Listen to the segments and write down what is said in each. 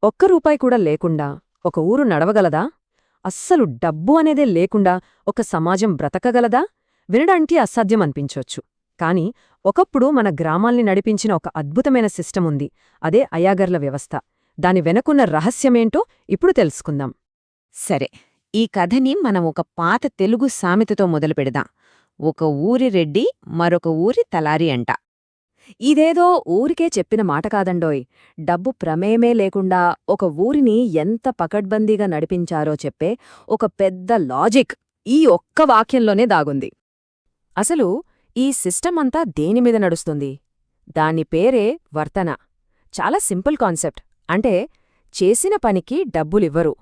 ఒక్క రూపాయి కూడా లేకుండా ఒక ఊరు నడవగలదా? అస్సలు డబ్బు అనేదే లేకుండా ఒక సమాజం బ్రతకగలదా? వినడానికి అసాధ్యమనిపించొచ్చు. కాని ఒకప్పుడు మన గ్రామాల్ని నడిపించిన ఒక అద్భుతమైన సిస్టముంది. అదే అయాగర్ల వ్యవస్థ. దాని వెనకున్న రహస్యమేంటో ఇప్పుడు తెలుసుకుందాం. సరే, ఈ కథని మనం ఒక పాత తెలుగు సామెతతో మొదలుపెడదాం. ఒక ఊరి రెడ్డి మరొక ఊరి తలారి అంట. ఇదేదో ఊరికే చెప్పిన మాట కాదండోయ్. డబ్బు ప్రమేయమే లేకుండా ఒక ఊరిని ఎంత పకడ్బందీగా నడిపించారో చెప్పే ఒక పెద్ద లాజిక్ ఈ ఒక్క వాక్యంలోనే దాగుంది. అసలు ఈ సిస్టమంతా దేనిమీద నడుస్తుంది? దాని పేరే వర్తన. చాలా సింపుల్ కాన్సెప్ట్. అంటే చేసిన పనికి డబ్బులివ్వరు.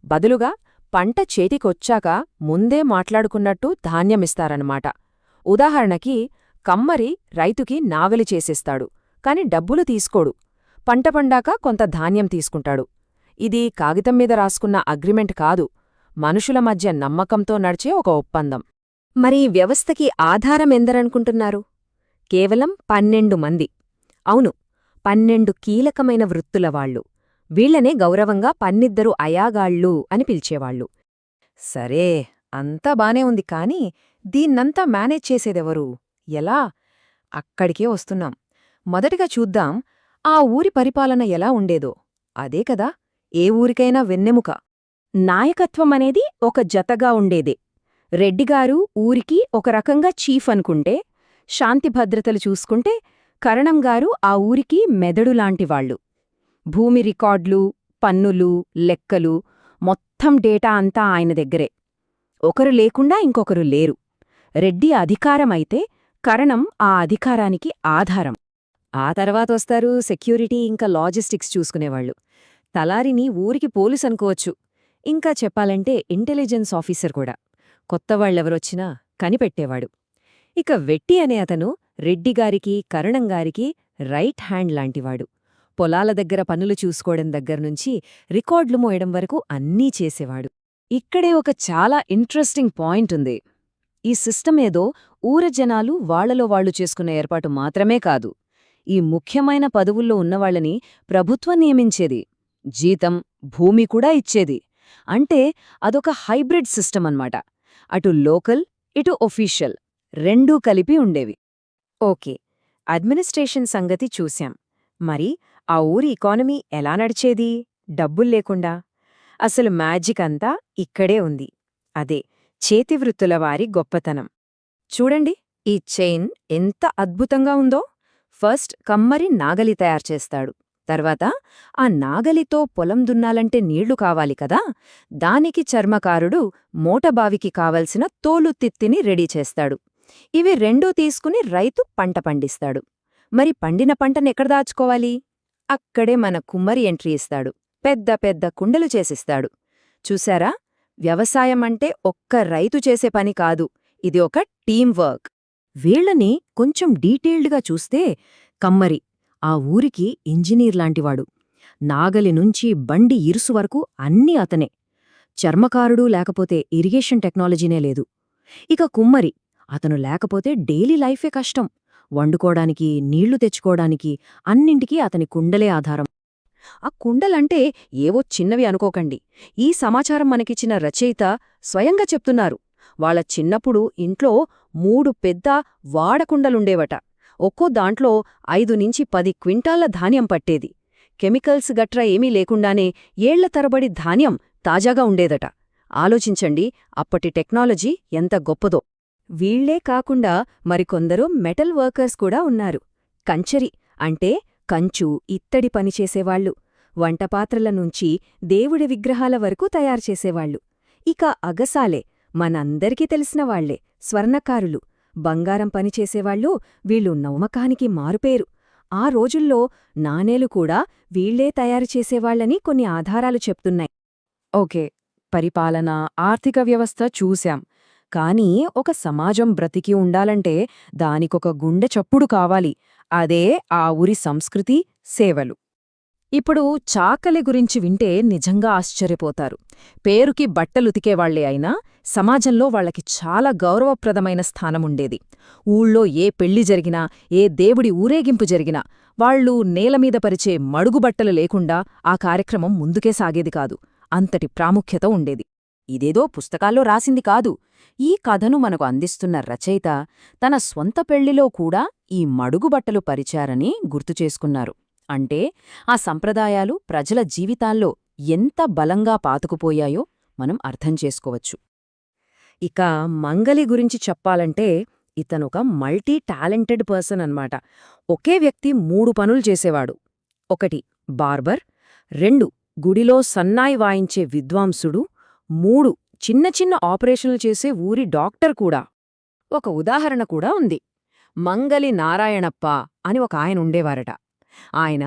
బదులుగా పంట చేతికొచ్చాక ముందే మాట్లాడుకున్నట్టు ధాన్యమిస్తారన్నమాట. ఉదాహరణకి కమ్మరి రైతుకి నాగలి చేసేస్తాడు, కాని డబ్బులు తీసుకోడు. పంట పండాక కొంత ధాన్యం తీసుకుంటాడు. ఇది కాగితం మీద రాసుకున్న అగ్రిమెంట్ కాదు, మనుషుల మధ్య నమ్మకంతో నడిచే ఒక ఒప్పందం. మరి వ్యవస్థకి ఆధారమెందరనుకుంటున్నారు? కేవలం 12 మంది. అవును, 12 కీలకమైన వృత్తులవాళ్లు. వీళ్లనే గౌరవంగా పన్నిద్దరు అయాగాళ్ళు అని పిలిచేవాళ్లు. సరే, అంతా బానే ఉంది. కాని దీన్నంతా మేనేజ్ చేసేదెవరు? ఎలా? అక్కడికే వస్తున్నాం. మొదటిగా చూద్దాం ఆ ఊరి పరిపాలన ఎలా ఉండేదో. అదే కదా ఏ ఊరికైనా వెన్నెముక. నాయకత్వమనేది ఒక జతగా ఉండేదే. రెడ్డిగారు ఊరికి ఒక రకంగా చీఫ్ అనుకుంటే, శాంతిభద్రతలు చూసుకుంటే కరణంగారు ఆ ఊరికి మెదడులాంటివాళ్లు. భూమి రికార్డులు, పన్నులు, లెక్కలు, మొత్తం డేటా అంతా ఆయన దగ్గరే. ఒకరు లేకుండా ఇంకొకరు లేరు. రెడ్డి అధికారమైతే కరణం ఆ అధికారానికి ఆధారం. ఆ తర్వాతొస్తారు సెక్యూరిటీ ఇంకా లాజిస్టిక్స్ చూసుకునేవాళ్లు. తలారిని ఊరికి పోలీసనుకోవచ్చు. ఇంకా చెప్పాలంటే ఇంటెలిజెన్స్ ఆఫీసర్ కూడా. కొత్తవాళ్లెవరొచ్చినా కనిపెట్టేవాడు. ఇక వెట్టి అనే అతను రెడ్డిగారికి కరణంగారికి రైట్ హ్యాండ్ లాంటివాడు. పొలాల దగ్గర పనులు చూసుకోవడం దగ్గర్నుంచి రికార్డులు మోయడం వరకు అన్నీ చేసేవాడు. ఇక్కడే ఒక చాలా ఇంట్రెస్టింగ్ పాయింట్ ఉంది. ఈ సిస్టమేదో ఊరజనాలు వాళ్లలో వాళ్లు చేసుకున్న ఏర్పాటు మాత్రమే కాదు. ఈ ముఖ్యమైన పదవుల్లో ఉన్నవాళ్లని ప్రభుత్వం నియమించేది. జీతం, భూమి కూడా ఇచ్చేది. అంటే అదొక హైబ్రిడ్ సిస్టమ్ అన్నమాట. అటు లోకల్, ఇటు ఒఫీషియల్ రెండూ కలిపి ఉండేవి. ఓకే, అడ్మినిస్ట్రేషన్ సంగతి చూశాం. మరి ఆ ఊరి ఎకానమీ ఎలా నడిచేది డబ్బుల్లేకుండా? అసలు మ్యాజిక్ అంతా ఇక్కడే ఉంది. అదే చేతివృత్తులవారి గొప్పతనం. చూడండి, ఈ చైన్ ఎంత అద్భుతంగా ఉందో. ఫస్ట్ కమ్మరి నాగలి తయారుచేస్తాడు. తర్వాత ఆ నాగలితో పొలం దున్నాలంటే నీళ్లు కావాలి కదా, దానికి చర్మకారుడు మోటబావికి కావలసిన తోలుతిత్తిని రెడీ చేస్తాడు. ఇవి రెండూ తీసుకుని రైతు పంట పండిస్తాడు. మరి పండిన పంటనెక్కడ దాచుకోవాలి? అక్కడే మన కుమ్మరి ఎంట్రీ ఇస్తాడు. పెద్ద పెద్ద కుండలు చేసిస్తాడు. చూశారా, వ్యవసాయమంటే ఒక్క రైతు చేసే పని కాదు, ఇది ఒక టీం వర్క్. వీళ్లని కొంచెం డీటెయిల్డ్గా చూస్తే కమ్మరి ఆ ఊరికి ఇంజనీర్ లాంటివాడు. నాగలి నుంచి బండి ఇరుసు వరకు అన్నీ అతనే. చర్మకారుడు లేకపోతే ఇరిగేషన్ టెక్నాలజీనే లేదు. ఇక కుమ్మరి, అతను లేకపోతే డైలీ లైఫే కష్టం. వండుకోడానికి, నీళ్లు తెచ్చుకోవడానికి అన్నింటికీ అతని కుండలే ఆధారం. ఆ కుండలంటే ఏవో చిన్నవి అనుకోకండి. ఈ సమాచారం మనకిచ్చిన రచయిత స్వయంగా చెప్తున్నారు. వాళ్ళ చిన్నప్పుడు ఇంట్లో 3 పెద్ద వాడకుండలుండేవట. ఒక్కో దాంట్లో 5-10 క్వింటాళ్ల ధాన్యం పట్టేది. కెమికల్స్ గట్రా ఏమీ లేకుండానే ఏళ్ల తరబడి ధాన్యం తాజాగా ఉండేదట. ఆలోచించండి, అప్పటి టెక్నాలజీ ఎంత గొప్పదో. వీళ్లే కాకుండా మరికొందరు మెటల్ వర్కర్స్ కూడా ఉన్నారు. కంచరి అంటే కంచు, ఇత్తడి పనిచేసేవాళ్లు. వంటపాత్రల నుంచి దేవుడి విగ్రహాల వరకు తయారుచేసేవాళ్లు. ఇక అగసాలే మనందరికీ తెలిసినవాళ్లే, స్వర్ణకారులు, బంగారం పనిచేసేవాళ్లు. వీళ్ళు నమ్మకానికి మారుపేరు. ఆ రోజుల్లో నాణేలు కూడా వీళ్లే తయారుచేసేవాళ్లని కొన్ని ఆధారాలు చెప్తున్నాయి. ఓకే, పరిపాలన, ఆర్థిక వ్యవస్థ చూశాం. కానీ ఒక సమాజం బ్రతికి ఉండాలంటే దానికొక గుండె చప్పుడు కావాలి. అదే ఆ ఊరి సంస్కృతి, సేవలు. ఇప్పుడు చాకలి గురించి వింటే నిజంగా ఆశ్చర్యపోతారు. పేరుకి బట్టలుతికేవాళ్లే అయినా సమాజంలో వాళ్ళకి చాలా గౌరవప్రదమైన స్థానముండేది. ఊళ్ళో ఏ పెళ్లి జరిగినా, ఏ దేవుడి ఊరేగింపు జరిగినా వాళ్ళు నేలమీద పరిచే మడుగుబట్టలు లేకుండా ఆ కార్యక్రమం ముందుకే సాగేది కాదు. అంతటి ప్రాముఖ్యత ఉండేది. ఇదేదో పుస్తకాల్లో రాసింది కాదు. ఈ కథను మనకు అందిస్తున్న రచయిత తన స్వంత పెళ్లిలో కూడా ఈ మడుగుబట్టలు పరిచారని గుర్తుచేసుకున్నారు. అంటే ఆ సంప్రదాయాలు ప్రజల జీవితాల్లో ఎంత బలంగా పాతుకుపోయాయో మనం అర్థం చేసుకోవచ్చు. ఇక మంగలి గురించి చెప్పాలంటే ఇతనొక మల్టీ టాలెంటెడ్ పర్సన్ అన్నమాట. ఒకే వ్యక్తి 3 పనులు చేసేవాడు. 1 బార్బర్, 2 గుడిలో సన్నాయి వాయించే విద్వాంసుడు, 3 చిన్న చిన్న ఆపరేషన్లు చేసే ఊరి డాక్టర్ కూడా. ఒక ఉదాహరణ కూడా ఉంది. మంగలి నారాయణప్ప అని ఒక ఆయనుండేవారట. ఆయన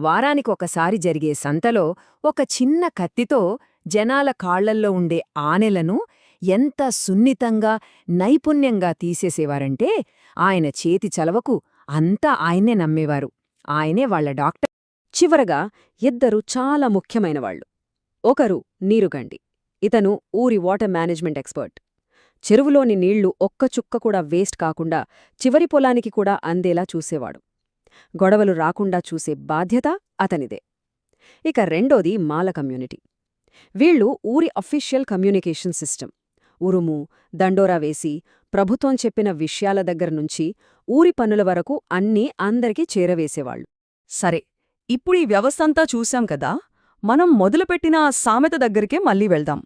వారానికొకసారి జరిగే సంతలో ఒక చిన్న కత్తితో జనాల కాళ్లల్లో ఉండే ఆనెలను ఎంత సున్నితంగా, నైపుణ్యంగా తీసేసేవారంటే ఆయన చేతి చలవకు అంతా ఆయన్నే నమ్మేవారు. ఆయనే వాళ్ల డాక్టర్. చివరగా 2 చాలా ముఖ్యమైనవాళ్లు. ఒకరు నీరుగండి. ఇతను ఊరి వాటర్ మేనేజ్మెంట్ ఎక్స్పర్ట్. చెరువులోని నీళ్లు ఒక్క చుక్క కూడా వేస్ట్ కాకుండా చివరి పొలానికి కూడా అందేలా చూసేవాడు. గొడవలు రాకుండా చూసే బాధ్యత అతనిదే. ఇక 2ది మాల కమ్యూనిటీ. వీళ్ళు ఊరి అఫీషియల్ కమ్యూనికేషన్ సిస్టమ్. ఉరుము, దండోరా వేసి ప్రభుత్వం చెప్పిన విషయాల దగ్గర్నుంచి ఊరి పనుల వరకు అన్నీ అందరికీ చేరవేసేవాళ్లు. సరే, ఇప్పుడీ వ్యవస్థంతా చూశాం కదా, మనం మొదలుపెట్టిన ఆ సామెత దగ్గరికే మళ్ళీ వెళ్దాం.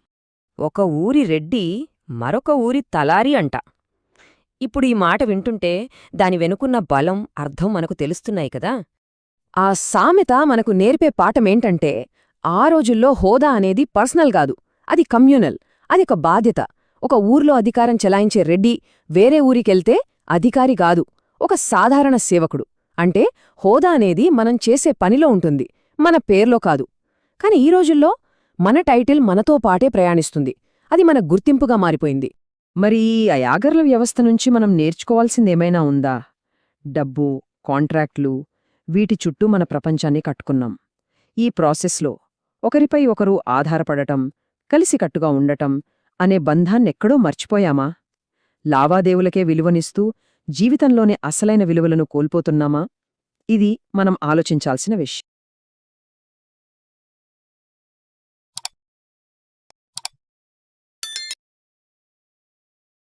ఒక ఊరి రెడ్డి మరొక ఊరి తలారి అంట. ఇప్పుడు ఈ మాట వింటుంటే దాని వెనుకున్న బలం, అర్థం మనకు తెలుస్తున్నాయి కదా. ఆ సామెత మనకు నేర్పే పాఠమేంటంటే, ఆ రోజుల్లో హోదా అనేది పర్సనల్ కాదు, అది కమ్యూనల్. అది ఒక బాధ్యత. ఒక ఊర్లో అధికారం చెలాయించే రెడ్డి వేరే ఊరికెళ్తే అధికారి కాదు, ఒక సాధారణ సేవకుడు. అంటే హోదా అనేది మనం చేసే పనిలో ఉంటుంది, మన పేర్లో కాదు. కాని ఈ రోజుల్లో మన టైటిల్ మనతో పాటే ప్రయాణిస్తుంది. అది మన గుర్తింపుగా మారిపోయింది. మరి ఆ యాగర్ల వ్యవస్థ నుంచి మనం నేర్చుకోవాల్సిందేమైనా ఉందా? డబ్బు, కాంట్రాక్ట్లు, వీటి చుట్టూ మన ప్రపంచాన్ని కట్టుకున్నాం. ఈ ప్రాసెస్లో ఒకరిపై ఒకరు ఆధారపడటం, కలిసికట్టుగా ఉండటం అనే బంధాన్నెక్కడో మర్చిపోయామా? లావాదేవులకే విలువనిస్తూ జీవితంలోని అసలైన విలువలను కోల్పోతున్నామా? ఇది మనం ఆలోచించాల్సిన విషయం.